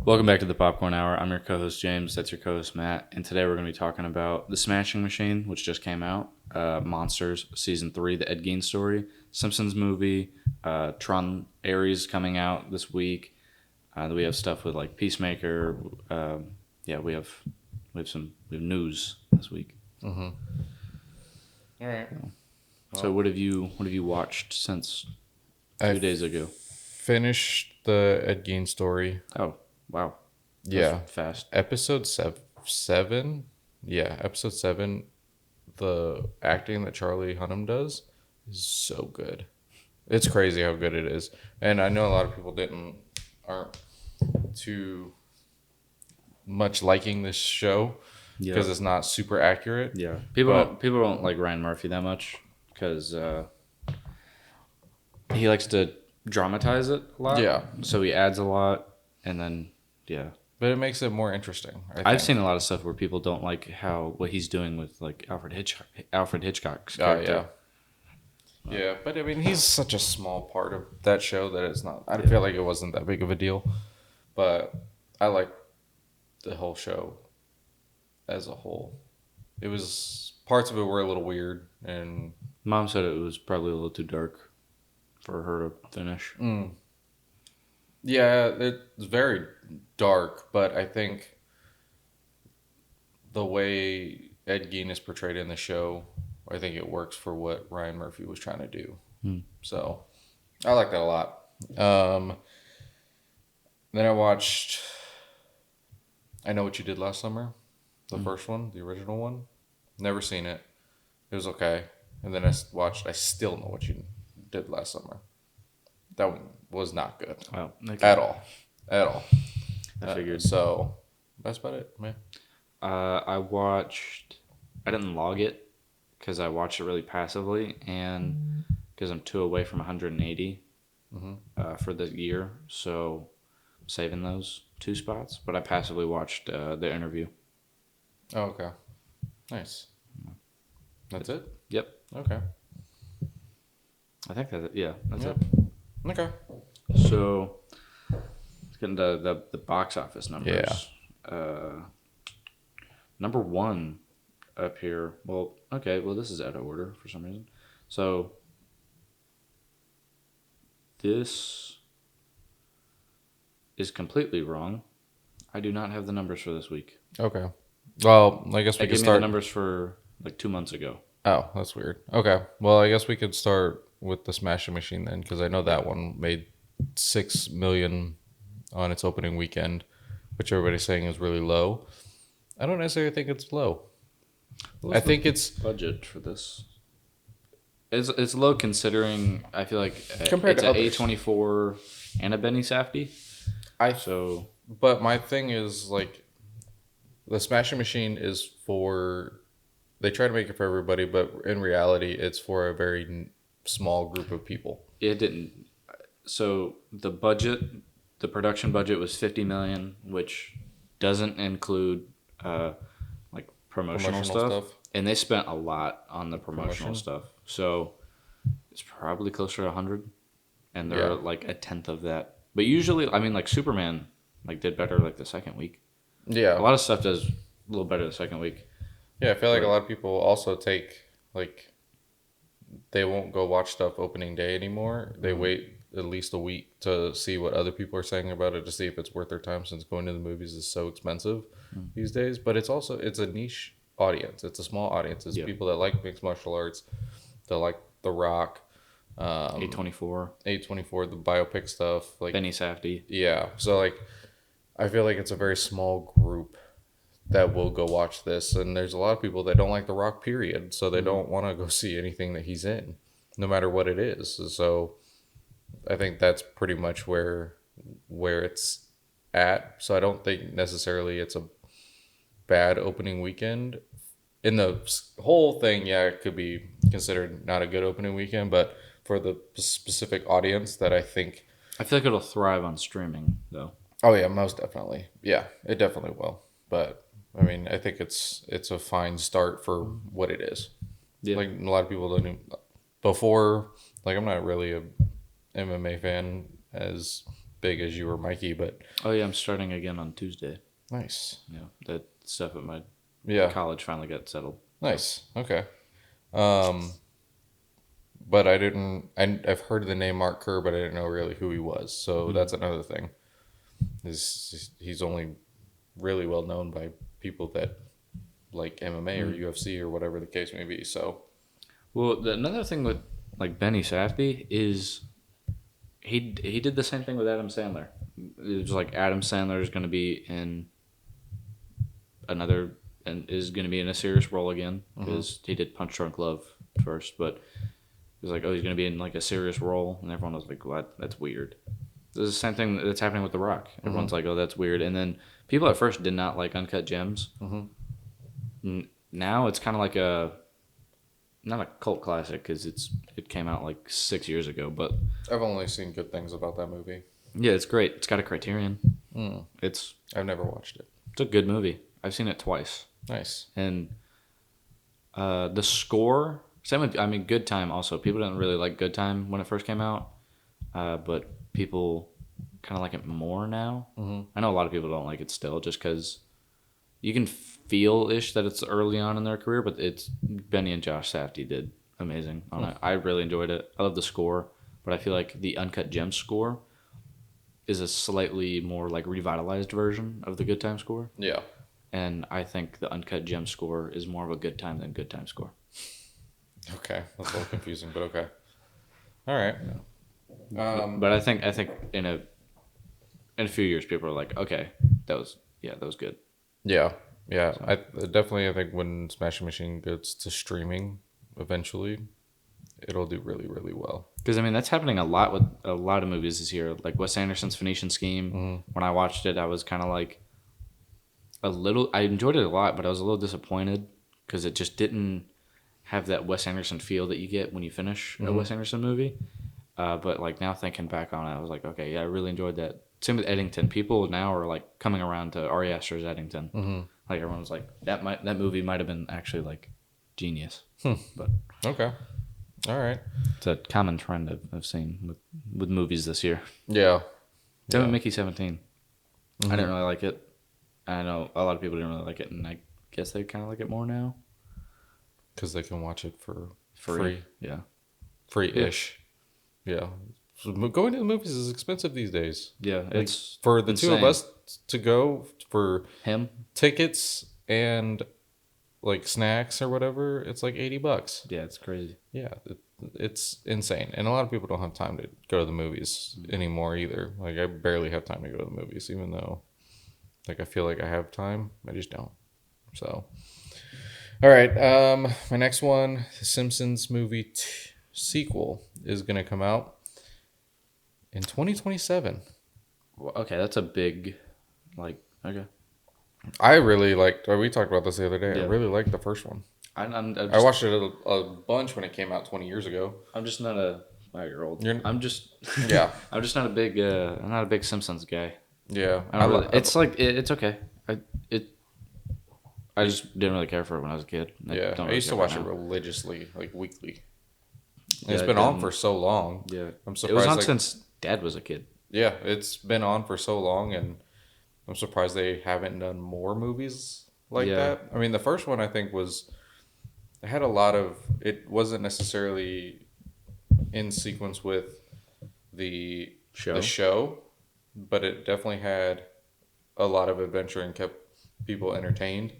Welcome back to the Popcorn Hour. I'm your co-host James. That's your co-host Matt. And today we're going to be talking about The Smashing Machine, which just came out, Monsters Season 3, the Ed Gein story, Simpsons Movie, Tron Ares coming out this week. We have stuff with like Peacemaker. We have news this week. Mm-hmm. All right. So what have you watched since 2 days ago? Finished the Ed Gein story. Oh, wow. Yeah. Fast. Episode 7. Yeah, episode 7. The acting that Charlie Hunnam does is so good. It's crazy how good it is. And I know a lot of people aren't too much liking this show because it's not super accurate. Yeah. People don't like Ryan Murphy that much because he likes to dramatize it a lot. Yeah. So he adds a lot, and then But it makes it more interesting. I've seen a lot of stuff where people don't like what he's doing with like Alfred Hitchcock's character. Yeah, but I mean, he's such a small part of that show that it's not. I feel like it wasn't that big of a deal, but I like the whole show as a whole. It was parts of it were a little weird, and Mom said it was probably a little too dark for her to finish. Yeah, it's very dark, but I think the way Ed Gein is portrayed in the show, I think it works for what Ryan Murphy was trying to do. So I like that a lot. Then I watched I Know What You Did Last Summer, the first one, the original one. Never seen it. It was okay. And then I watched I Still Know What You Did Last Summer. That one was not good. Wow. Okay. At all. I figured. So that's about it, man. I didn't log it because I watched it really passively and because I'm 2 away from 180 for the year. So I'm saving those 2 spots. But I passively watched the interview. Oh, okay. Nice. That's it? Yep. Okay. I think that's it. Yeah, that's it. Okay. So let's get into the box office numbers. Yeah. Number 1 up here. Well, this is out of order for some reason. So this is completely wrong. I do not have the numbers for this week. Okay. Well, I guess we could start. The numbers for like 2 months ago. Oh, that's weird. Okay. Well, I guess we could start with the Smashing Machine then, because I know that one made $6 million on its opening weekend, which everybody's saying is really low. I don't necessarily think it's low. I think it's budget for this. It's low considering I feel like compared it's to an others. A24 and a Benny Safdie. But my thing is like the Smashing Machine is for. They try to make it for everybody, but in reality, it's for a very small group of people. It didn't. So the production budget was $50 million, which doesn't include like promotional stuff, and they spent a lot on the promotional stuff. So it's probably closer to 100, and they're like a tenth of that. But usually, I mean, like Superman, like did better like the second week. Yeah, a lot of stuff does a little better the second week. Yeah, I feel like a lot of people also they won't go watch stuff opening day anymore. They wait at least a week to see what other people are saying about it to see if it's worth their time since going to the movies is so expensive these days. But it's a niche audience. It's a small audience. It's people that like mixed martial arts, that like The Rock, A24, the biopic stuff, like Benny Safdie. Yeah, so like I feel like it's a very small group that will go watch this, and there's a lot of people that don't like The Rock, period, so they don't want to go see anything that he's in, no matter what it is. So I think that's pretty much where it's at. So I don't think necessarily it's a bad opening weekend. In the whole thing, it could be considered not a good opening weekend, but for the specific audience that I feel like it'll thrive on streaming, though. Oh yeah, most definitely. Yeah, it definitely will. But I mean, I think it's a fine start for what it is. Yeah. Like a lot of people don't even, before, like I'm not really a MMA fan as big as you or Mikey, but Oh yeah, I'm starting again on Tuesday. nice. Yeah, that stuff at my Yeah, college finally got settled. nice. Okay. But I didn't. I've heard the name Mark Kerr, but I didn't know really who he was. So that's another thing. He's only really well known by people that like MMA or UFC or whatever the case may be. So Well, another thing with like Benny Safdie is he did the same thing with Adam Sandler. It was like Adam Sandler is going to be in another and is going to be in a serious role again because he did Punch Drunk Love first, but it was like, oh, he's going to be in like a serious role, and everyone was like, what? That's weird. This is the same thing that's happening with The Rock. Everyone's like, oh, that's weird, and then people at first did not like Uncut Gems. Now it's kind of like not a cult classic because it came out like 6 years ago, but I've only seen good things about that movie. yeah, it's great. It's got a Criterion. I've never watched it. It's a good movie. I've seen it twice. Nice. And the score, same with, I mean, Good Time also. People didn't really like Good Time when it first came out, but people kind of like it more now. I know a lot of people don't like it still just because you can feel-ish that it's early on in their career, but it's Benny and Josh Safdie did amazing on it. I really enjoyed it. I love the score, but I feel like the Uncut Gems score is a slightly more like revitalized version of the Good Time score. Yeah. And I think the Uncut Gem score is more of a Good Time than Good Time score. Okay, that's a little confusing, but okay. All right. But I think in a few years, people are like, okay, that was good. Yeah. I definitely. I think when Smashing Machine gets to streaming, eventually, it'll do really, really well. Because I mean, that's happening a lot with a lot of movies this year. Like Wes Anderson's Phoenician Scheme. When I watched it, I was kind of like I enjoyed it a lot, but I was a little disappointed because it just didn't have that Wes Anderson feel that you get when you finish a Wes Anderson movie. But like now thinking back on it, I was like, okay, yeah, I really enjoyed that. Same with Eddington. People now are like coming around to Ari Aster's Eddington. Like everyone's like that movie might have been actually like genius. But Okay. All right. it's a common trend I've seen with movies this year. Yeah. Same with Mickey 17. I didn't really like it. I know a lot of people didn't really like it, and I guess they kind of like it more now. Because they can watch it for Free. Yeah. Free-ish. Yeah. So going to the movies is expensive these days. Yeah. Like, It's for the insane. two of us to go for Him? tickets and like snacks or whatever, it's like $80. Yeah, it's crazy. Yeah, it's insane. And a lot of people don't have time to go to the movies anymore either. Like I barely have time to go to the movies, even though like I feel like I have time. I just don't. So all right, my next one, the Simpsons movie sequel is going to come out in 2027. Well, okay, that's a big, okay. I really liked, we talked about this the other day. Yeah. I really liked the first one. I'm I watched it a bunch when it came out 20 years ago. I'm just not a 5-year-old. You're- I'm just Yeah. I'm just not a big I'm not a big Simpsons guy. Yeah. It's like it's okay. I just didn't really care for it when I was a kid. I used to watch it religiously, like weekly. Yeah, It's been on for so long. Yeah, I'm it surprised. was on since Dad was a kid. Yeah, it's been on for so long, and I'm surprised they haven't done more movies like that. I mean, the first one I think it had a lot of. It wasn't necessarily in sequence with the show, but it definitely had a lot of adventure and kept people entertained.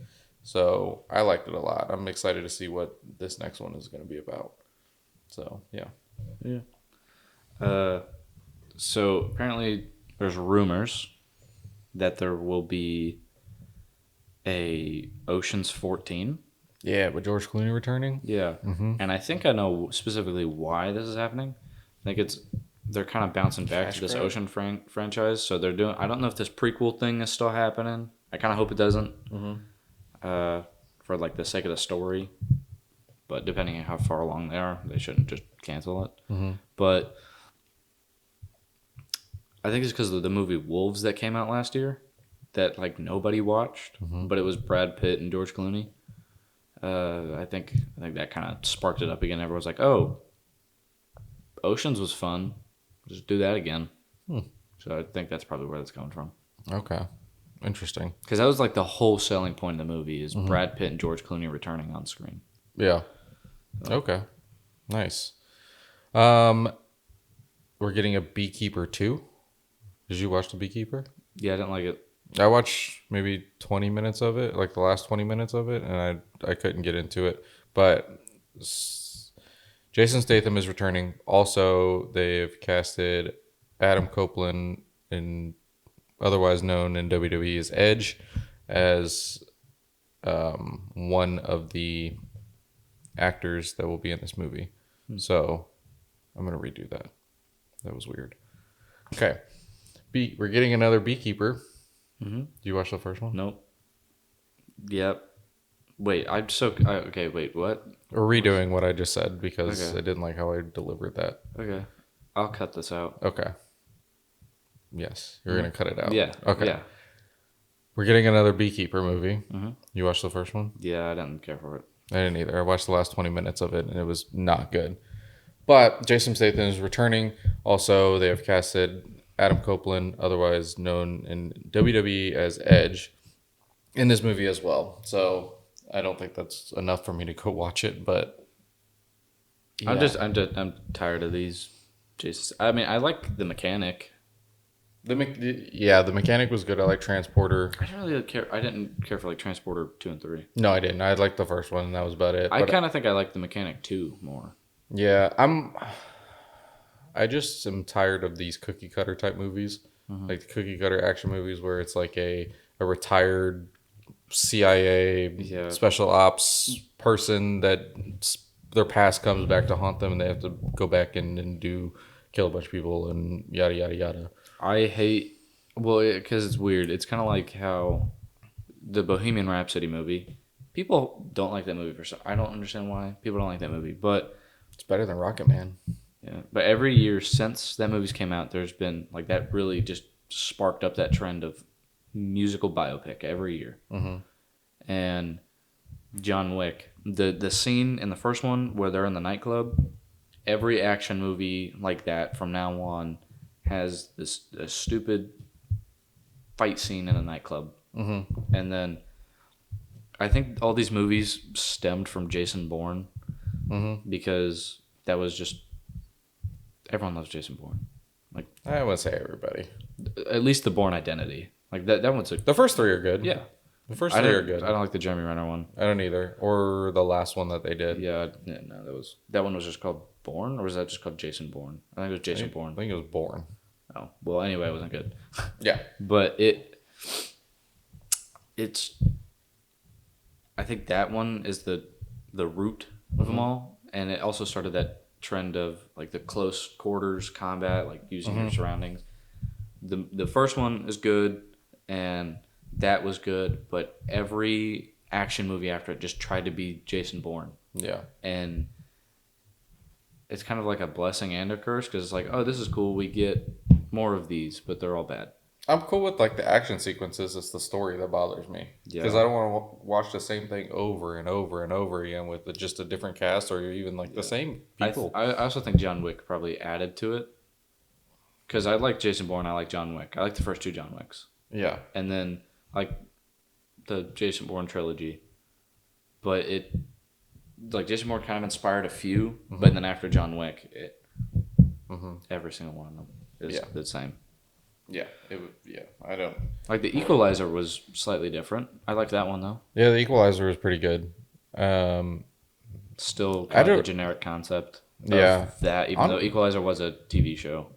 So I liked it a lot. I'm excited to see what this next one is going to be about. So yeah. So apparently there's rumors that there will be a Ocean's 14. Yeah, with George Clooney returning. Yeah, and I think I know specifically why this is happening. I think they're kind of bouncing back to this Ocean franchise. So they're doing. I don't know if this prequel thing is still happening. I kind of hope it doesn't. For like the sake of the story, but depending on how far along they are, they shouldn't just cancel it. But I think it's because of the movie Wolves that came out last year that like nobody watched, but it was Brad Pitt and George Clooney. I think that kind of sparked it up again. Everyone's like, "Oh, Oceans was fun. Just do that again." So I think that's probably where that's coming from. Okay. Interesting. Because that was like the whole selling point of the movie is Brad Pitt and George Clooney returning on screen. Yeah. Okay. Nice. We're getting a Beekeeper 2. Did you watch The Beekeeper? Yeah, I didn't like it. I watched maybe 20 minutes of it, like the last 20 minutes of it, and I couldn't get into it. But Jason Statham is returning. Also, they've casted Adam Copeland, otherwise known in WWE as Edge, as one of the actors that will be in this movie. So I'm going to redo that. That was weird. Okay. We're getting another Beekeeper. Mm-hmm. Do you watch the first one? Nope. Yep. Wait, okay, wait, what? We're redoing what I just said because I didn't like how I delivered that. Okay. I'll cut this out. Okay. Yes, you're going to cut it out. Yeah. Okay. Yeah. We're getting another Beekeeper movie. Mm-hmm. You watched the first one? Yeah, I didn't care for it. I didn't either. I watched the last 20 minutes of it, and it was not good. But Jason Statham is returning. Also, they have casted Adam Copeland, otherwise known in WWE as Edge, in this movie as well. So I don't think that's enough for me to go watch it, but yeah. I'm tired of these. Jesus, I mean, I like the mechanic. The mechanic was good. I like Transporter. I didn't really care. I didn't care for like Transporter 2 and 3. No, I didn't. I liked the first one, and that was about it. I kind of think I like the mechanic 2 more. Yeah, I just am tired of these cookie cutter type movies, like the cookie cutter action movies where it's like a retired CIA special ops person that their past comes back to haunt them and they have to go back and kill a bunch of people and yada yada yada. I hate because it's weird. It's kind of like how the Bohemian Rhapsody movie. People don't like that movie I don't understand why people don't like that movie, but it's better than Rocket Man. Yeah, but every year since that movie's came out, there's been like that really just sparked up that trend of musical biopic every year. Mm-hmm. And John Wick, the scene in the first one where they're in the nightclub, every action movie like that from now on has this stupid fight scene in a nightclub. Mm-hmm. And then I think all these movies stemmed from Jason Bourne because that was just everyone loves Jason Bourne. Like I wouldn't say everybody. At least the Bourne Identity. Like that one's the first 3 are good. Yeah. The first 3 are good. I don't like the Jeremy Renner one. I don't either. Or the last one that they did. Yeah, no, that one was just called Bourne, or was that just called Jason Bourne? I think it was Jason Bourne. I think it was Bourne. Oh, well, anyway, it wasn't good. Yeah. But it's I think that one is the root of them all, and it also started that trend of like the close quarters combat, like using your surroundings. The first one is good, and that was good, but every action movie after it just tried to be Jason Bourne. Yeah. And it's kind of like a blessing and a curse because it's like, oh, this is cool. We get more of these, but they're all bad. I'm cool with like the action sequences. It's the story that bothers me because I don't want to watch the same thing over and over and over again with just a different cast or even like the same people. I also think John Wick probably added to it because I like Jason Bourne. I like John Wick. I like the first 2 John Wicks. Yeah. And then like the Jason Bourne trilogy, but like Jason Bourne kind of inspired a few, but then after John Wick, every single one of them is the same. Yeah, I don't like the Equalizer was slightly different. I liked that one though. Yeah, the Equalizer was pretty good. Still kind of the generic concept. Of that, even though Equalizer was a TV show.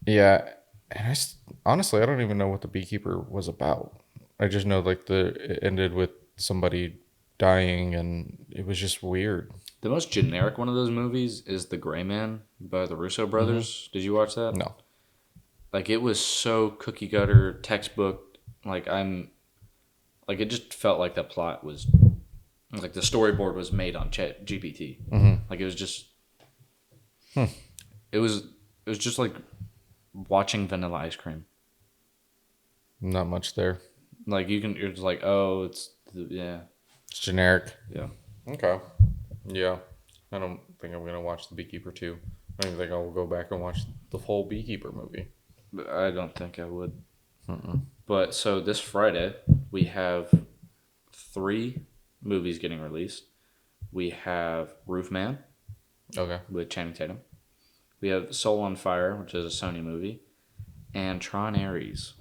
Yeah, and honestly, I don't even know what the Beekeeper was about. I just know like it ended with somebody dying, and it was just weird. The most generic one of those movies is The Gray Man by the Russo brothers. Did you watch that? No. Like it was so cookie cutter textbook. Like it just felt like the plot was like the storyboard was made on Chat GPT. Like it was just. It was just like watching Vanilla Ice Cream. Not much there. Like you're just like, oh, it's generic. Yeah. Okay. Yeah. I don't think I'm gonna watch The Beekeeper 2. I don't even think I'll go back and watch the full Beekeeper movie. I don't think I would. Mm-mm. But so this Friday, we have 3 movies getting released. We have Roofman Okay. with Channing Tatum. We have Soul on Fire, which is a Sony movie, and Tron Ares.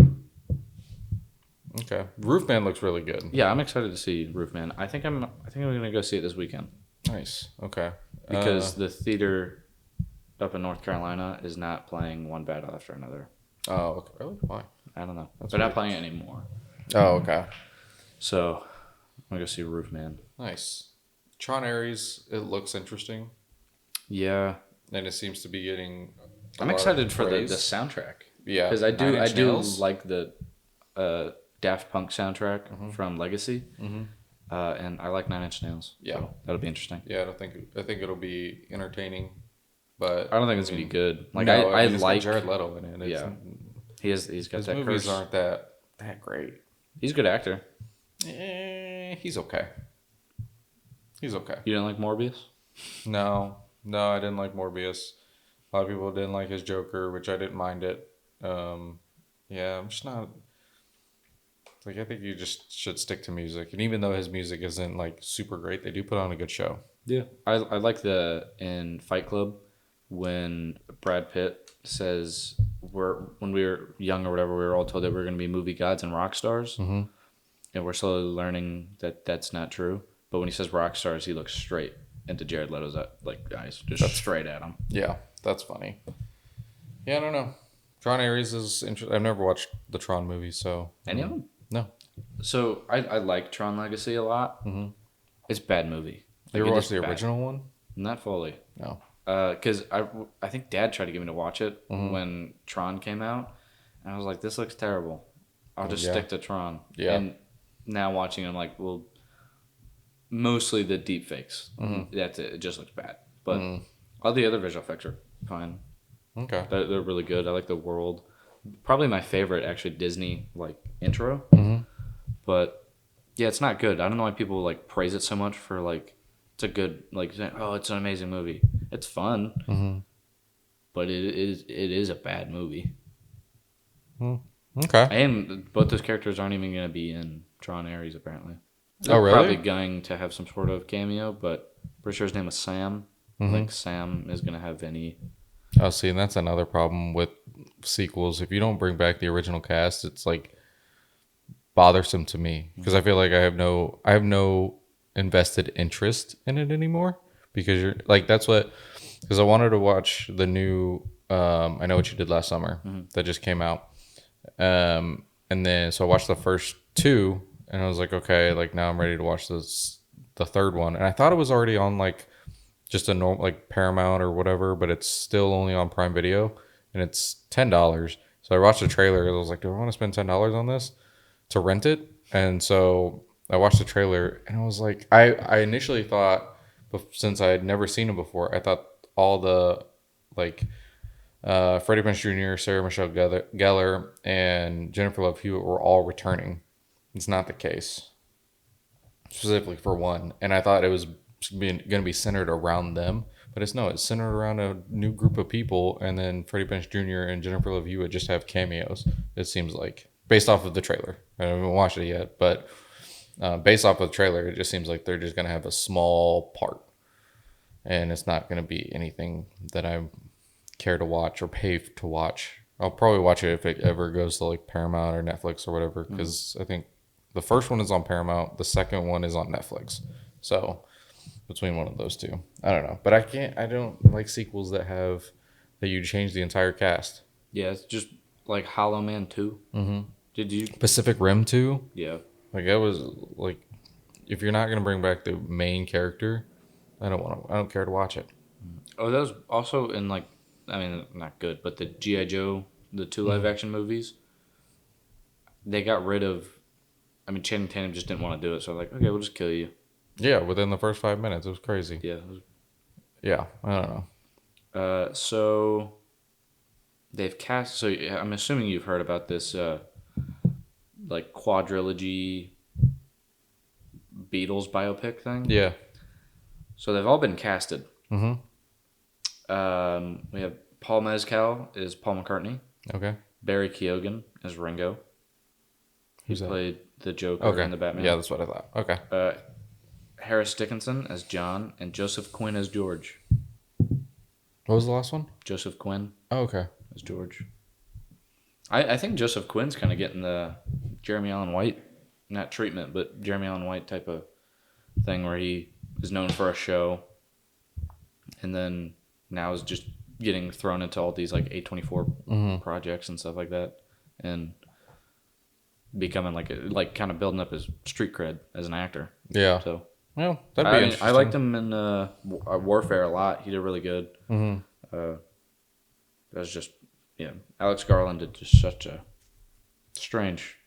Okay. Roofman looks really good. Yeah, I'm excited to see Roofman. I think I'm gonna go see it this weekend Nice. Okay. because the theater up in North Carolina is not playing one battle after another. Oh, okay. Really? Why? I don't know. That's They're not weird. playing it anymore. Oh, okay. So I'm gonna go see Roofman. Nice. Tron Ares, it looks interesting, Yeah, and it seems to be getting. I'm excited for the soundtrack. Yeah, Because I Nine Inch do Nails. like the Daft Punk soundtrack from Legacy, and I like Nine Inch Nails. Yeah. So that'll be interesting. Yeah, I think it'll be entertaining, but I don't think it's gonna be good. Like no, I it's got like Jared Leto in it. It's, Yeah. He's got his that movies curse. aren't that great. He's a good actor. He's okay. He's okay. You didn't like Morbius? No, I didn't like Morbius. A lot of people didn't like his Joker, which I didn't mind it. Yeah, I'm just not. Like, I think you just should stick to music. And even though his music isn't like super great, they do put on a good show. Yeah. I like in Fight Club when Brad Pitt says when we were young or whatever, we were all told that we were going to be movie gods and rock stars. Mm-hmm. And we're slowly learning that that's not true. But when he says rock stars, he looks straight into Jared Leto's eyes, just straight at him. Yeah, that's funny. Yeah, I don't know. Tron Ares is interesting. I've never watched the Tron movie, so. Any of them? No. So I like Tron Legacy a lot. Mm-hmm. It's a bad movie. You ever it watched is the bad. original one? Not fully. No. Because I think Dad tried to get me to watch it when Tron came out, and I was like, "This looks terrible. I'll just stick to Tron." Yeah. And now watching it, I'm like, well, mostly the deep fakes. That's it. It just looks bad. But all the other visual effects are fine. Okay. They're really good. I like the world. Probably my favorite, actually, Disney intro. Mm-hmm. But yeah, it's not good. I don't know why people praise it so much for it's a good saying, oh, it's an amazing movie. It's fun, but it is a bad movie. Okay. And both those characters aren't even going to be in Tron Ares apparently. Oh, really? Probably going to have some sort of cameo, but pretty sure his name was Sam. I think Sam is going to have any. Oh, see, and that's another problem with sequels. If you don't bring back the original cast, it's bothersome to me because I feel like I have no invested interest in it anymore because because I wanted to watch the new I Know What You Did Last Summer that just came out, and then so I watched the first 2 and I was like, okay, now I'm ready to watch the third one, and I thought it was already on just a normal Paramount or whatever, but it's still only on Prime Video and it's $10. So I watched the trailer and I was like, do I want to spend $10 on this to rent it? And so I watched the trailer and I was like, I initially thought, since I had never seen him before, I thought all the Freddie Prinze Jr., Sarah Michelle Gellar, and Jennifer Love Hewitt were all returning. It's not the case, specifically for one. And I thought it was going to be centered around them, but it's centered around a new group of people, and then Freddie Prinze Jr. and Jennifer Love Hewitt just have cameos. It seems like, based off of the trailer. I haven't watched it yet, but based off of the trailer, it just seems like they're just going to have a small part, and it's not going to be anything that I care to watch or pay to watch. I'll probably watch it if it ever goes to Paramount or Netflix or whatever, because I think the first one is on Paramount, the second one is on Netflix. So between one of those two, I don't know, but I don't like sequels that you change the entire cast. Yeah, it's just like Hollow Man 2. Did you? Pacific Rim 2? Yeah. That was if you're not going to bring back the main character, I don't care to watch it. Oh, that was also in not good, but the G.I. Joe, the 2 live action movies, they got rid of, Channing Tatum just didn't want to do it, so I'm like, okay, we'll just kill you. Yeah, within the first 5 minutes. It was crazy. Yeah. Yeah, I don't know. So they've cast, so I'm assuming you've heard about this, quadrilogy Beatles biopic thing. Yeah. So they've all been casted. Mm-hmm. We have Paul Mescal is Paul McCartney. Okay. Barry Keoghan as Ringo. He played the Joker in the Batman. Yeah, that's what I thought. Okay. Harris Dickinson as John, and Joseph Quinn as George. What was the last one? Joseph Quinn Oh, okay. as George. I think Joseph Quinn's kind of getting the Jeremy Allen White, not treatment, but Jeremy Allen White type of thing where he is known for a show, and then now is just getting thrown into all these like A24 projects and stuff like that, and becoming like kind of building up his street cred as an actor. Yeah. So well, that'd be interesting. I liked him in Warfare a lot. He did really good. Mm-hmm. That was just Alex Garland did just such a strange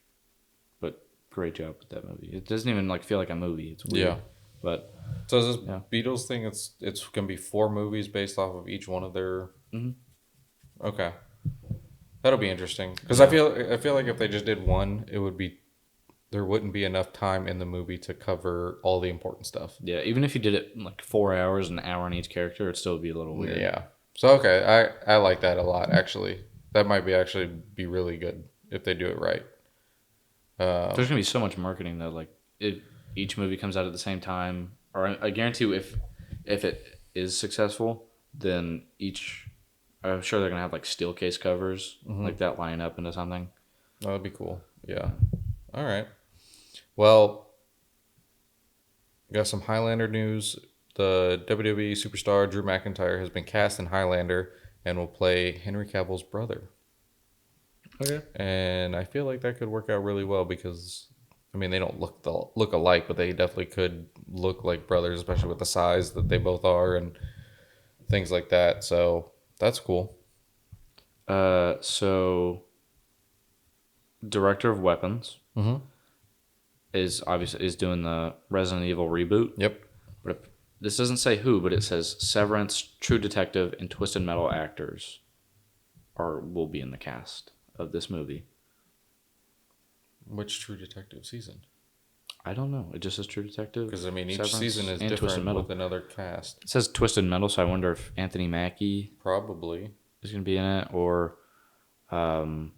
but great job with that movie. It doesn't even like feel like a movie. It's weird. Yeah. But so is this Beatles thing? It's gonna be 4 movies based off of each one of their. Mm-hmm. Okay, that'll be interesting because I feel like if they just did one, there wouldn't be enough time in the movie to cover all the important stuff. Yeah, even if you did it in like 4 hours, an hour on each character, it'd still be a little weird. Yeah. So okay, I like that a lot actually. That might be really good if they do it right. There's gonna be so much marketing though. Like if each movie comes out at the same time, or I guarantee you, if it is successful, then I'm sure they're gonna have like steel case covers like that line up into something. Oh, that'd be cool. Yeah. All right. Well, we got some Highlander news. The WWE superstar Drew McIntyre has been cast in Highlander and will play Henry Cavill's brother. Okay. And I feel like that could work out really well because, I mean, they don't look alike, but they definitely could look like brothers, especially with the size that they both are and things like that. So that's cool. So director of Weapons is doing the Resident Evil reboot. Yep. But this doesn't say who, but it says Severance, True Detective, and Twisted Metal actors will be in the cast of this movie. Which True Detective season? I don't know. It just says True Detective. Because I mean, each season is different with another cast. It says Twisted Metal, so I wonder if Anthony Mackie probably is going to be in it, or Will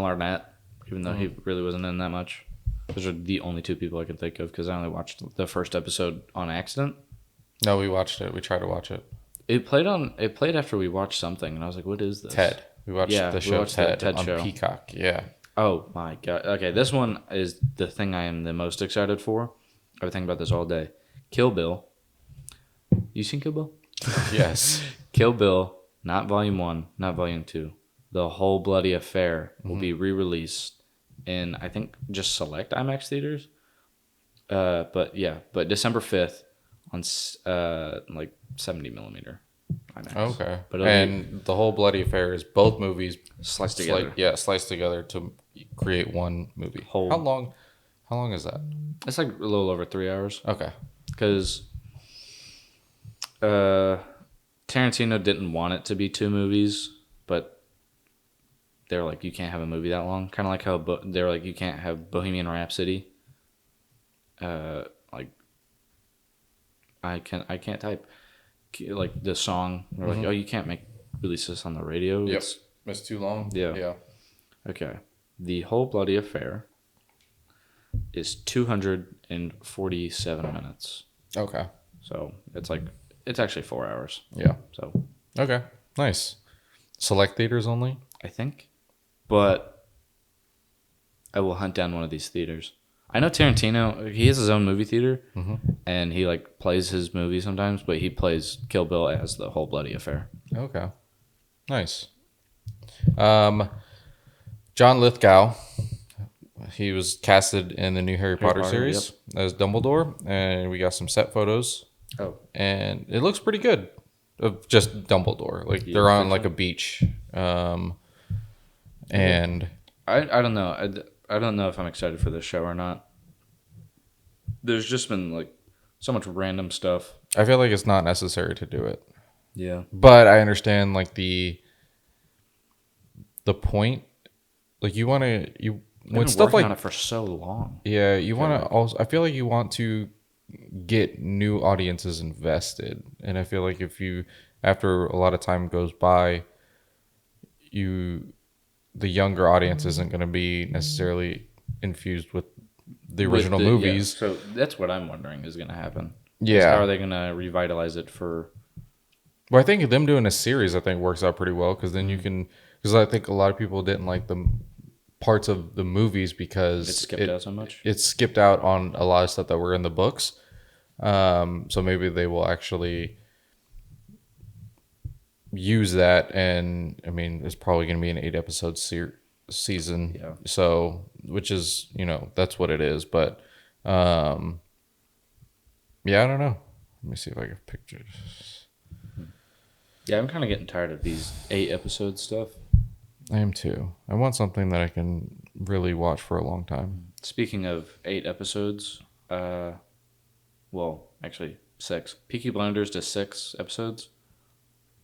Arnett, even though he really wasn't in that much. Those are the only 2 people I can think of because I only watched the first episode on accident. No, we watched it. We tried to watch it. It played after we watched something, and I was like, "What is this?" Ted. We watched the show Ted on show. Peacock. Yeah. Oh my god. Okay, this one is the thing I am the most excited for. I've been thinking about this all day. Kill Bill. You seen Kill Bill? Yes. Kill Bill, not Volume 1, not Volume 2. The Whole Bloody Affair will be re-released in, I think, just select IMAX theaters. But December 5th on like 70 millimeter IMAX. Okay. And The Whole Bloody Affair is both movies sliced together. Sliced together to create one movie. How long is that? It's like a little over 3 hours. Okay. Because Tarantino didn't want it to be 2 movies, but they're like, you can't have a movie that long. Kind of like how they're like, you can't have Bohemian Rhapsody. Like I can't type like the song. They're like, oh, you can't release this on the radio. Yep. It's too long. Yeah. Okay. The Whole Bloody Affair is 247 minutes. Okay. So it's actually 4 hours. Yeah. So. Okay. Nice. Select theaters only? I think. But I will hunt down one of these theaters. I know Tarantino, he has his own movie theater, and he like plays his movie sometimes, but he plays Kill Bill as The Whole Bloody Affair. Okay. Nice. John Lithgow, he was casted in the new Harry Potter series as Dumbledore, and we got some set photos. Oh. And it looks pretty good of just Dumbledore. Like they're on like a beach. And I don't know. I don't know if I'm excited for this show or not. There's just been like so much random stuff. I feel like it's not necessary to do it. Yeah. But I understand like the point. Like you want to when stuff like on it for so long. Yeah, you want to also. I feel like you want to get new audiences invested, and I feel like if you after a lot of time goes by, the younger audience isn't going to be necessarily infused with the original movies. Yeah. So that's what I'm wondering is going to happen. Yeah. How are they going to revitalize it for? Well, I think them doing a series, I think, works out pretty well because then you can. Because I think a lot of people didn't like the parts of the movies because It skipped out so much. It skipped out on a lot of stuff that were in the books. So maybe they will actually use that, and I mean, it's probably going to be an 8-episode season. Yeah. So, which is that's what it is. But, yeah, I don't know. Let me see if I can pictures. Yeah, I'm kind of getting tired of these 8-episode stuff. I am too. I want something that I can really watch for a long time. Speaking of 8 episodes, well, actually 6. Peaky Blinders to 6 episodes,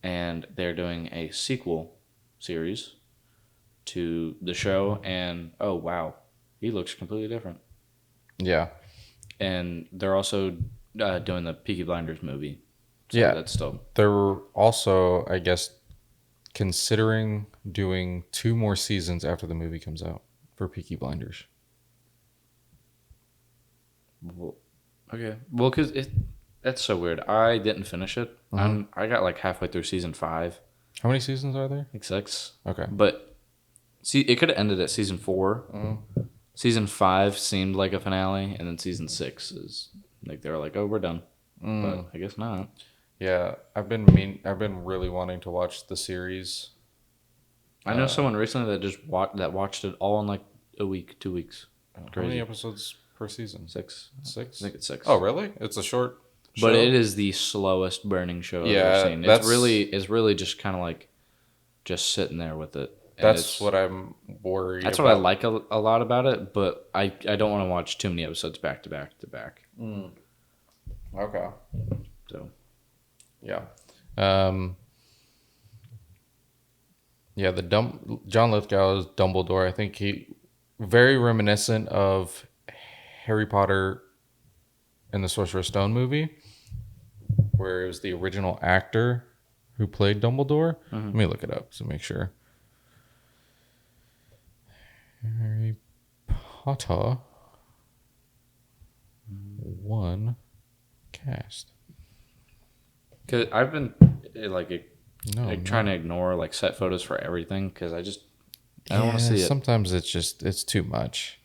and they're doing a sequel series to the show. And oh wow, he looks completely different. Yeah, and they're also doing the Peaky Blinders movie. So yeah, that's still. They're also, I guess, considering doing 2 more seasons after the movie comes out for Peaky Blinders. Well, okay. Well, because that's so weird. I didn't finish it. I got like halfway through season 5. How many seasons are there? Like 6. Okay. But see, it could have ended at season 4. Season 5 seemed like a finale, and then season 6 is like they were like, "Oh, we're done." But I guess not. Yeah, I've been really wanting to watch the series. I know someone recently that just watched it all in like a week, 2 weeks. How many episodes per season? 6. 6? I think it's 6. Oh, really? It's a short show? But it is the slowest burning show I've ever seen. It's really just kind of like just sitting there with it. And that's what I'm worried That's about. what I like a lot about it, but I don't want to watch too many episodes back to back to back. Okay. So, yeah. Yeah, John Lithgow's Dumbledore, I think he very reminiscent of Harry Potter and the Sorcerer's Stone movie, where it was the original actor who played Dumbledore. Let me look it up to make sure. Harry Potter 1 cast. because I've been trying to ignore like set photos for everything because I don't want to see it. Sometimes it's too much.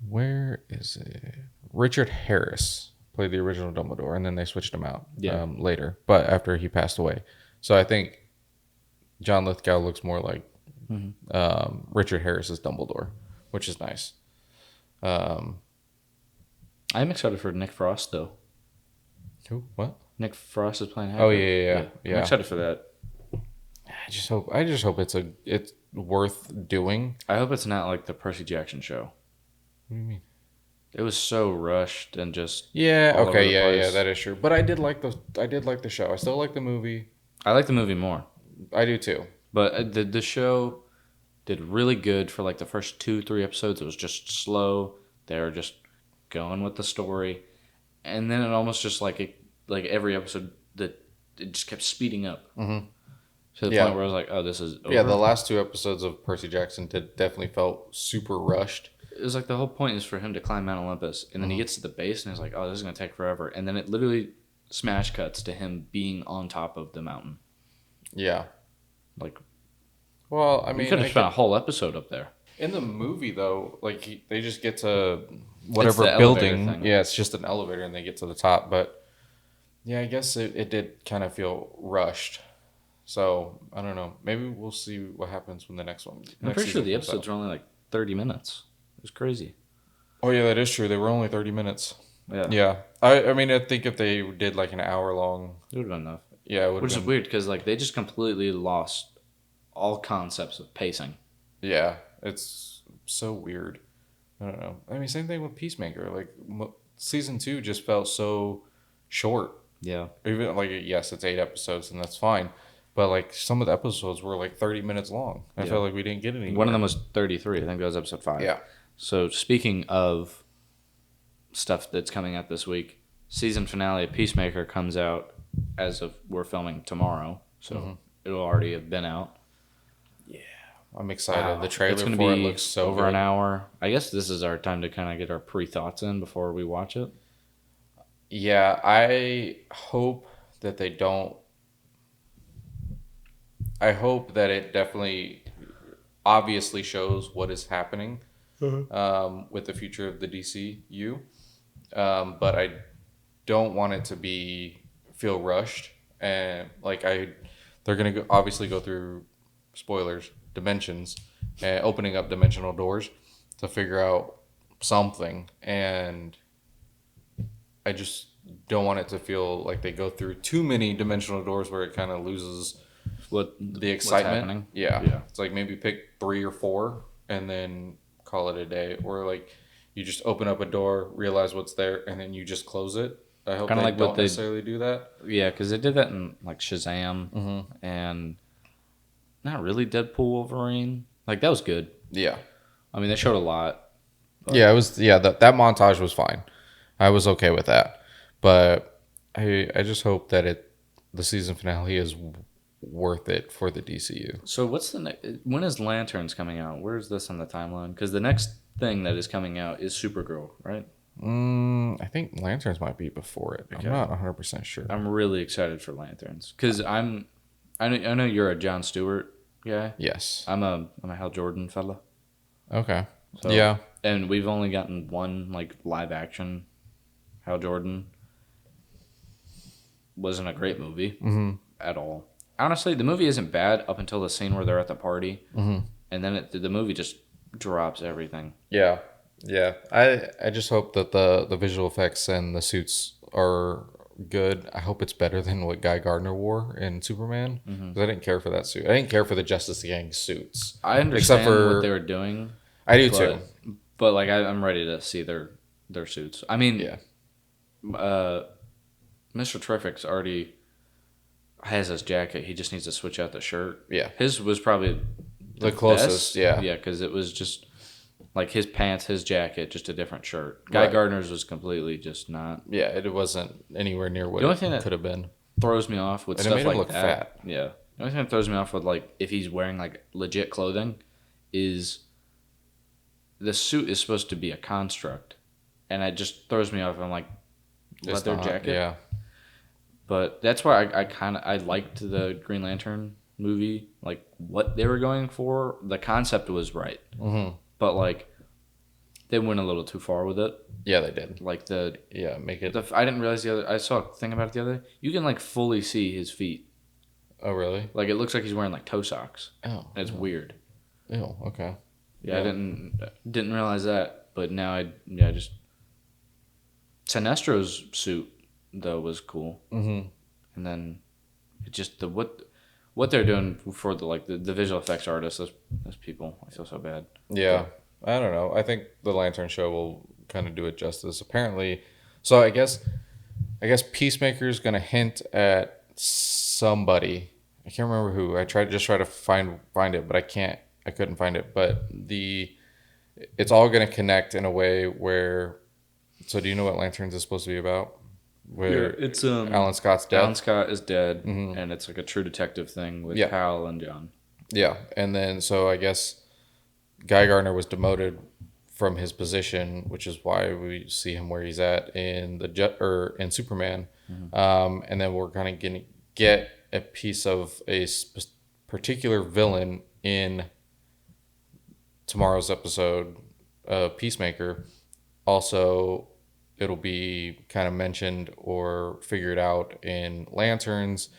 Where is it? Richard Harris played the original Dumbledore, and then they switched him out later, but after he passed away. So I think John Lithgow looks more like Richard Harris's Dumbledore, which is nice. I'm excited for Nick Frost though. Who? What? Nick Frost is playing Hagrid. Oh yeah. I'm excited for that. I just hope it's worth doing. I hope it's not like the Percy Jackson show. What do you mean? It was so rushed and just Okay, yeah, that is true. But I did like the show. I still like the movie. I like the movie more. I do too. But the show did really good for like the first 2-3 episodes. It was just slow. They were just going with the story, and then it almost just like every episode that it just kept speeding up to the point where I was like, "Oh, this is over." Yeah, the last 2 episodes of Percy Jackson definitely felt super rushed. It was like the whole point is for him to climb Mount Olympus, and then he gets to the base, and he's like, "Oh, this is gonna take forever," and then it literally smash cuts to him being on top of the mountain. Yeah. Like, well, I mean, you could have spent a whole episode up there. In the movie, though, like they just get to whatever building. Yeah, it's just an elevator, and they get to the top. But yeah, I guess it did kind of feel rushed. So I don't know. Maybe we'll see what happens when the next one. I'm pretty sure the episodes are only like 30 minutes. It was crazy. Oh yeah, that is true. They were only 30 minutes. Yeah. Yeah. I mean, I think if they did like an hour long, It would have been enough. Yeah, it would. Which is weird because like they just completely lost all concepts of pacing. Yeah, it's so weird. I don't know. I mean, same thing with Peacemaker. Like season 2 just felt so short. Yeah. Even like yes, it's 8 episodes and that's fine, but like some of the episodes were like 30 minutes long. I felt like we didn't get any. One of them was 33. I think that was episode 5. Yeah. So speaking of stuff that's coming out this week, season finale of Peacemaker comes out as of we're filming tomorrow, so it'll already have been out. I'm excited. Wow, The trailer it's gonna for it be looks so over good. an hour. I guess this is our time to kind of get our pre-thoughts in before we watch it. Yeah, I hope that they don't. I hope that it definitely, obviously shows what is happening with the future of the DCU. But I don't want it to feel rushed and like they're gonna obviously go through spoilers, dimensions, and opening up dimensional doors to figure out something, and I just don't want it to feel like they go through too many dimensional doors where it kind of loses the excitement. Yeah, it's like maybe pick 3 or 4 and then call it a day, or like you just open up a door, realize what's there, and then you just close it. I hope Kind of they like what don't they necessarily do that. Yeah, because they did that in like Shazam and not really Deadpool Wolverine. Like that was good. Yeah, I mean, they showed a lot. But yeah, it was. Yeah, that montage was fine. I was okay with that, but I just hope that the season finale is worth it for the DCU. So what's the when is Lanterns coming out? Where is this on the timeline? Because the next thing that is coming out is Supergirl, right? I think Lanterns might be before it. Okay. I'm not 100% sure. I'm really excited for Lanterns because I know you're a Jon Stewart guy. Yes. I'm a Hal Jordan fella. Okay. So, yeah. And we've only gotten one like live action Hal Jordan. Wasn't a great movie at all. Honestly, the movie isn't bad up until the scene where they're at the party, and then the movie just drops everything. Yeah, yeah. I just hope that the visual effects and the suits are good. I hope it's better than what Guy Gardner wore in Superman, because I didn't care for that suit. I didn't care for the Justice Gang suits. I understand what they were doing. I do too. But like I'm ready to see their suits. I mean, yeah. Mr. Terrific's already has his jacket. He just needs to switch out the shirt. Yeah. His was probably the closest. best. Yeah. Yeah, because it was just like his pants, his jacket, just a different shirt. Guy Gardner's was completely just not. Yeah, it wasn't anywhere near what it could have been. Throws me off with and stuff it made like him look that. Fat. Yeah. The only thing that throws me off with like if he's wearing like legit clothing is the suit is supposed to be a construct, and it just throws me off. I'm like, leather jacket. Yeah. But that's why I liked the Green Lantern movie. Like what they were going for, the concept was right. But like they went a little too far with it. Yeah, they did. Like make it. I didn't realize I saw a thing about it the other day. You can like fully see his feet. Oh really? Like it looks like he's wearing like toe socks. Oh, and it's weird. Ew. Okay. Yeah, I didn't realize that, but now just Sinestro's suit though was cool. And then it just what they're doing for the visual effects artists, those people, I feel so bad. Yeah, I don't know. I think the Lantern show will kind of do it justice. Apparently, so I guess Peacemaker is going to hint at somebody. I can't remember who. I tried to find it, but I couldn't find it. But it's all going to connect in a way where. So do you know what Lanterns is supposed to be about? Where it's Alan Scott's dead. Alan Scott is dead, and it's like a True Detective thing with Hal and John. Yeah, and then so I guess Guy Gardner was demoted from his position, which is why we see him where he's at in in Superman, and then we're kind of gonna get a piece of a particular villain in tomorrow's episode, Peacemaker. Also, it'll be kind of mentioned or figured out in Lanterns.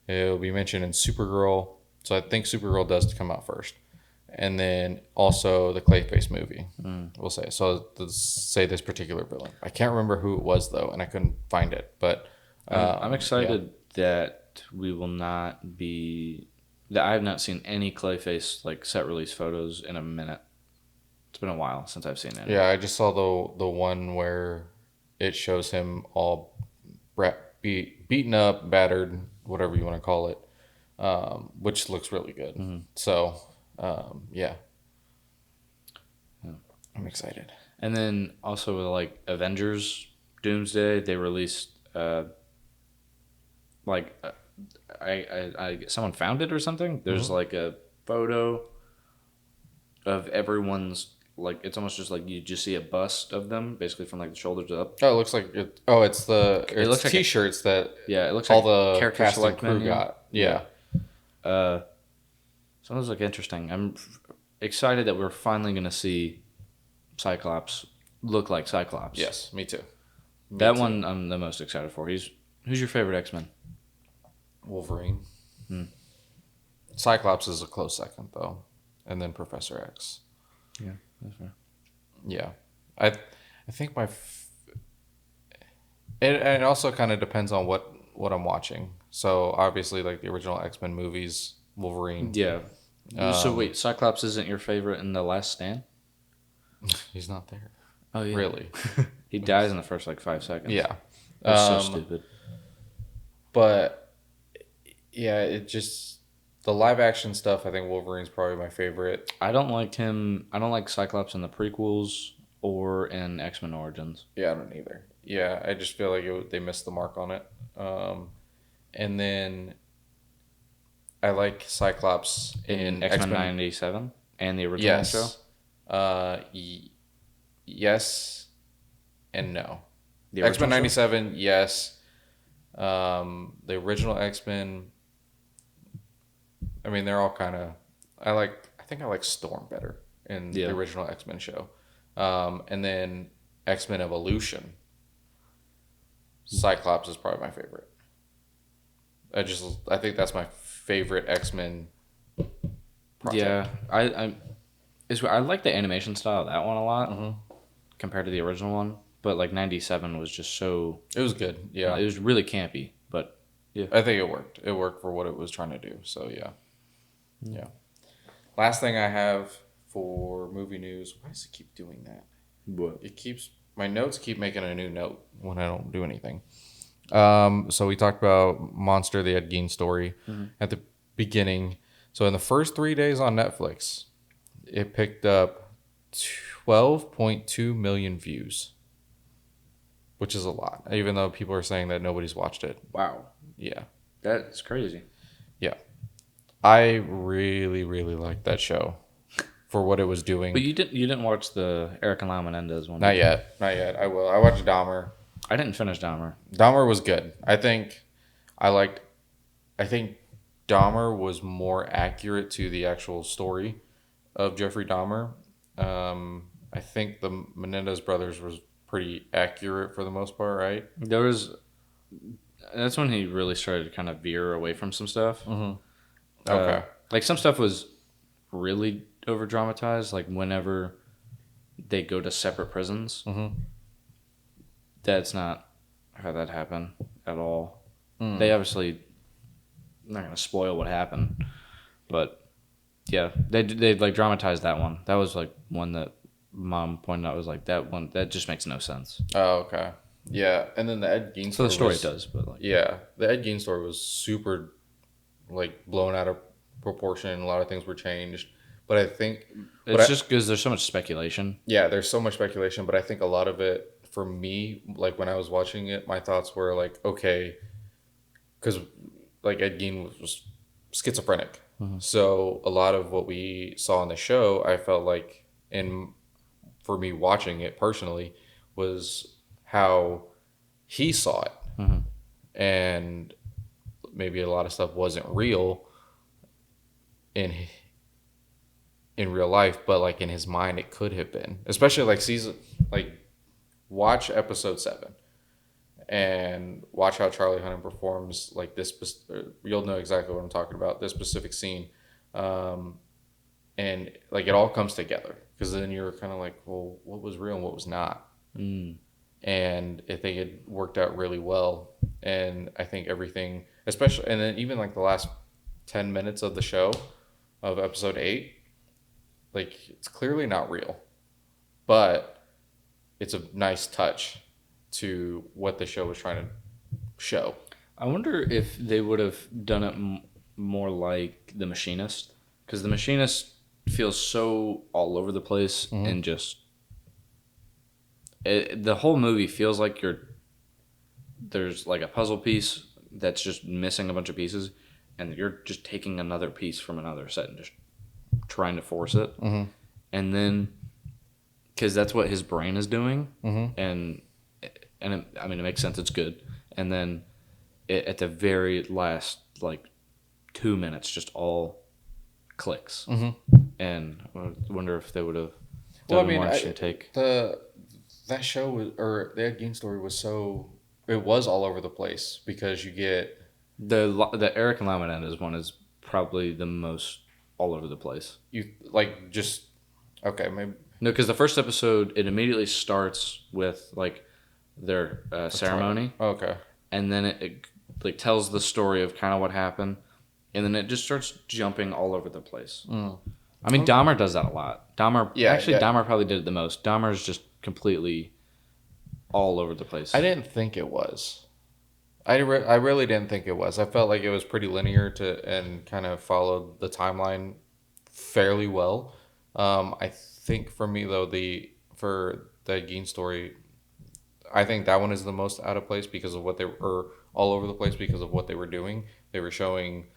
It'll be mentioned in Supergirl. So I think Supergirl does come out first. And then also the Clayface movie, we'll say. So let's say this particular villain. I can't remember who it was, though, and I couldn't find it. But I'm excited that we will not be... that I have not seen any Clayface like set release photos in a minute. It's been a while since I've seen it. Yeah, I just saw the one where it shows him all beaten up, battered, whatever you want to call it, which looks really good. So, yeah. I'm excited. And then also with like Avengers Doomsday, they released someone found it or something. There's like a photo of everyone's, like, it's almost just like you just see a bust of them basically from like the shoulders up. Oh, it looks like it. Oh, it's It looks like T-shirts that yeah, it looks all like the character cast and select crew menu. got. Yeah. So it was like interesting. I'm excited that we're finally gonna see Cyclops look like Cyclops. Yes, me too. That one I'm the most excited for. Who's your favorite X-Men? Wolverine. Cyclops is a close second though, and then Professor X. Yeah, that's fair. Yeah, I think it also kind of depends on what I'm watching. So obviously, like the original X-Men movies, Wolverine. Yeah. So wait, Cyclops isn't your favorite in The Last Stand? He's not there. Oh yeah. Really? He dies in the first like 5 seconds. Yeah. That's so stupid. But yeah, it just the live action stuff. I think Wolverine's probably my favorite. I don't like him. I don't like Cyclops in the prequels or in X-Men Origins. Yeah, I don't either. Yeah, I just feel like they missed the mark on it. And then I like Cyclops In X-Men 97 and the original show. Yes and no. The X-Men original 97, yes. The original X-Men, I mean, they're all kind of. I think I like Storm better in the original X-Men show, and then X-Men Evolution. Cyclops is probably my favorite. I think that's my favorite X-Men project. Yeah, I like the animation style of that one a lot compared to the original one. But like 97 was just so. It was good. Yeah, it was really campy, but yeah, I think it worked. It worked for what it was trying to do. So yeah. Last thing I have for movie news. Why does it keep doing that? What? My notes keep making a new note when I don't do anything. So we talked about Monster, the Ed Gein story at the beginning. So in the first 3 days on Netflix, it picked up 12.2 million views, which is a lot, even though people are saying that nobody's watched it. Wow. Yeah. That's crazy. Yeah. I really, really liked that show for what it was doing. But you didn't watch the Eric and Lyle Menendez one? Not yet. I will. I watched Dahmer. I didn't finish Dahmer. Dahmer was good. I think Dahmer was more accurate to the actual story of Jeffrey Dahmer. I think the Menendez brothers was pretty accurate for the most part, right? That's when he really started to kind of veer away from some stuff. Okay. Like some stuff was really over dramatized, like whenever they go to separate prisons. That's not how that happened at all. They obviously, I'm not gonna spoil what happened, but yeah, they like dramatized that one. That was like one that Mom pointed out was like that one that just makes no sense. Oh, okay. Yeah, and then the Ed Gein story. So the story does, but like yeah, the Ed Gein story was super, like blown out of proportion. A lot of things were changed, but I think it's just because there's so much speculation. Yeah, there's so much speculation, but I think a lot of it for me, like when I was watching it, my thoughts were like, okay, because like Ed Gein was schizophrenic, so a lot of what we saw in the show, I felt like, for me watching it personally, was how he saw it, and maybe a lot of stuff wasn't real in real life, but like in his mind it could have been, especially like watch episode 7 and watch how Charlie Hunnam performs like this. You'll know exactly what I'm talking about, this specific scene, and like it all comes together, because then you're kind of like, well, what was real and what was not. And I think it worked out really well, and I think everything, especially, and then even like the last 10 minutes of the show of episode 8, like it's clearly not real, but it's a nice touch to what the show was trying to show. I wonder if they would have done it more like The Machinist, because The Machinist feels so all over the place, and just the whole movie feels like there's like a puzzle piece that's just missing a bunch of pieces, and you're just taking another piece from another set and just trying to force it. and then because that's what his brain is doing, and I mean it makes sense. It's good, and then at the very last 2 minutes, just all clicks, and I wonder if they would have done more interesting take. That show was, or the Ed Gein story was it was all over the place because you get the Eric and Lama Menendez one is probably the most all over the place. You okay, maybe no, because the first episode it immediately starts with their ceremony. Okay, and then it tells the story of kind of what happened, and then it just starts jumping all over the place. I mean, Dahmer does that a lot. Dahmer probably did it the most. Dahmer's just completely all over the place. I didn't think it was. I really didn't think it was. I felt like it was pretty linear and kind of followed the timeline fairly well. I think for me though, for the Geen story, I think that one is the most out of place because of what they were all over the place because of what they were doing. They were showing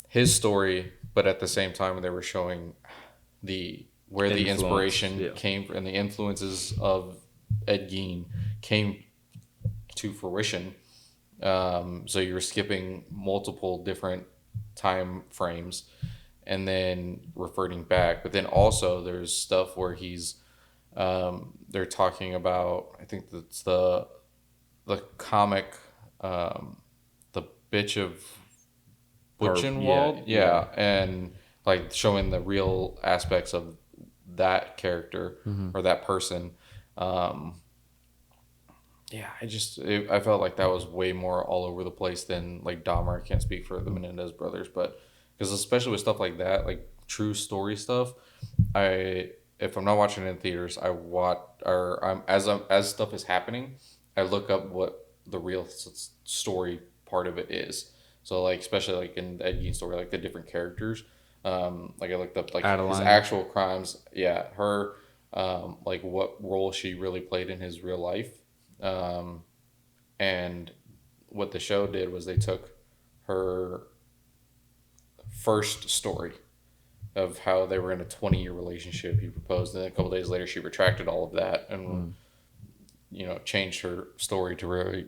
his story, but at the same time they were showing where the inspiration came from and the influences of Ed Gein came to fruition. So you're skipping multiple different time frames and then reverting back. But then also there's stuff where they're talking about, I think that's the comic, the bitch of Buchenwald. Yeah. And showing the real aspects of that character or that person. I felt like that was way more all over the place than Dahmer. I can't speak for the Menendez brothers, but because especially with stuff like that, true story stuff, if I'm not watching it in theaters, I watch as stuff is happening, I look up what the real story part of it is. So especially in the Ed Gein story, the different characters, I looked up his actual crimes. Yeah, her, what role she really played in his real life. And what the show did was they took her first story of how they were in a 20-year relationship. He proposed, and then a couple days later she retracted all of that and changed her story to where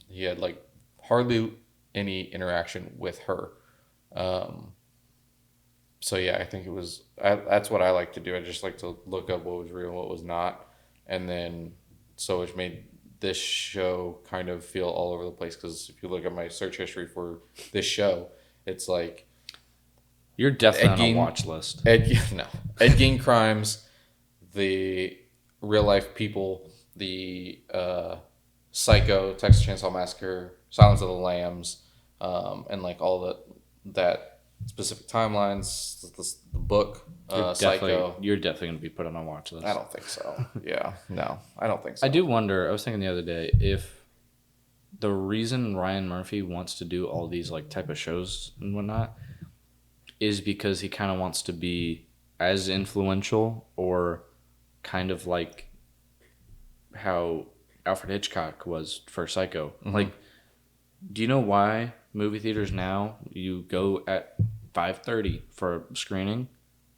he had hardly any interaction with her. So yeah, I think that's what I like to do. I just like to look up what was real and what was not, and then it made this show kind of feel all over the place, because if you look at my search history for this show, it's you're definitely on a watch list. Ed Gein crimes, the real life people, the Psycho, Texas Chainsaw Massacre, Silence of the Lambs, and all that specific timelines, the book, Psycho. You're definitely going to be put on a watch list. I don't think so. Yeah, no, I don't think so. I do wonder, I was thinking the other day, if the reason Ryan Murphy wants to do all these type of shows and whatnot is because he kind of wants to be as influential, or kind of like how Alfred Hitchcock was for Psycho. Do you know why movie theaters now you go at 5:30 for a screening?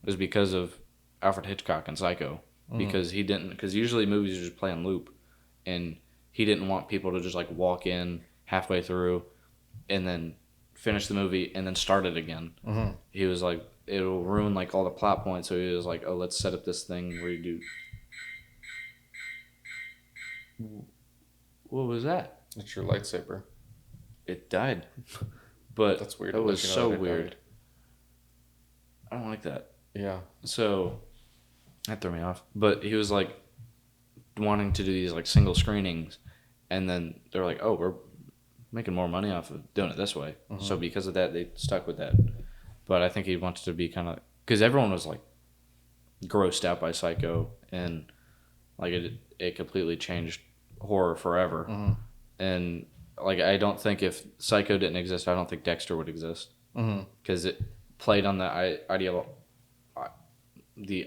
Is because of Alfred Hitchcock and Psycho. Because usually movies are just play on loop, and he didn't want people to just walk in halfway through and then finish the movie and then start it again. He was it'll ruin all the plot points, so he was oh, let's set up this thing where you do. What was that? It's your lightsaber. It died. But that's weird. It was so weird. I don't like that. Yeah. So that threw me off. But he was wanting to do these single screenings, and then they're oh, we're making more money off of doing it this way. So because of that, they stuck with that. But I think he wanted to be kind of, because everyone was grossed out by Psycho, and it completely changed horror forever. And I don't think if Psycho didn't exist, I don't think Dexter would exist, because it played on the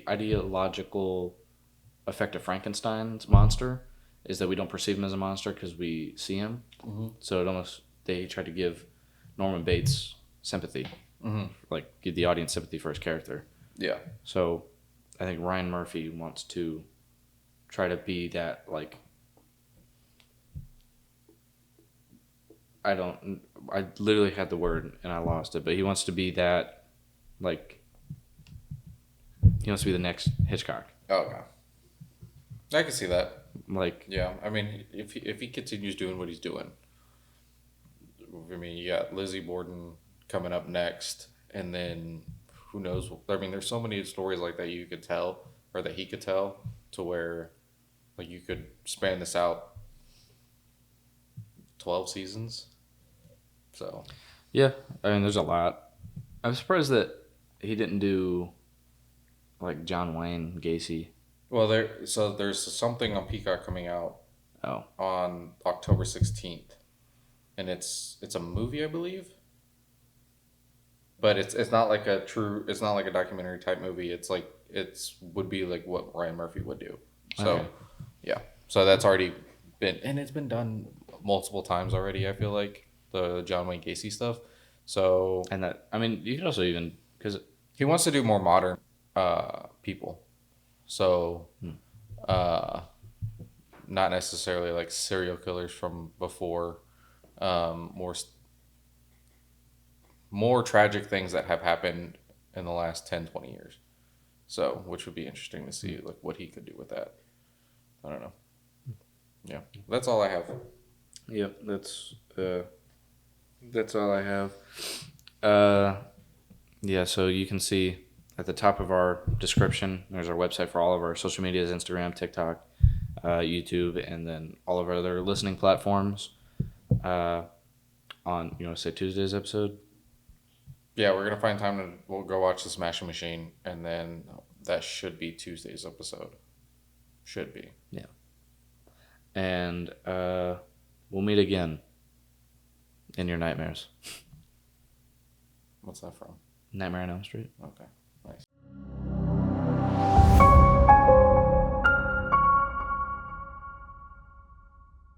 ideological effect of Frankenstein's monster, is that we don't perceive him as a monster because we see him. So they tried to give Norman Bates sympathy, give the audience sympathy for his character. Yeah. So I think Ryan Murphy wants to try to be that, like, I literally had the word and I lost it, but he wants to be that, like, he wants to be the next Hitchcock. Oh, okay. I can see that. Like, yeah, I mean, if he continues doing what he's doing, I mean, you got Lizzie Borden coming up next, and then who knows? I mean, there's so many stories like that you could tell, or that he could tell, to where, like, you could span this out 12 seasons. So, yeah, I mean, there's a lot. I'm surprised that he didn't do, like, John Wayne Gacy. well, there's something on Peacock coming out Oh, on October 16th, and it's a movie, I believe. But it's not like it's not like a documentary type movie. It's like would be like what Ryan Murphy would do. So, okay. yeah. So that's already it's been done multiple times already. I feel like the John Wayne Gacy stuff. So, And that, I mean, you could also even, because he wants to do more modern people. So, not necessarily like serial killers from before. More tragic things that have happened in the last 10, 20 years. So, which would be interesting to see, like, what he could do with that. I don't know. Yeah, that's all I have. Yep, that's all I have. Yeah, so you can see at the top of our description, there's our website for all of our social medias: Instagram, TikTok, YouTube, and then all of our other listening platforms. On, you want to say Tuesday's episode? Yeah, we're gonna find time to we'll go watch the Smashing Machine, and then that should be Tuesday's episode. Should be. Yeah. And we'll meet again in your nightmares. What's that from? Nightmare on Elm Street. Okay.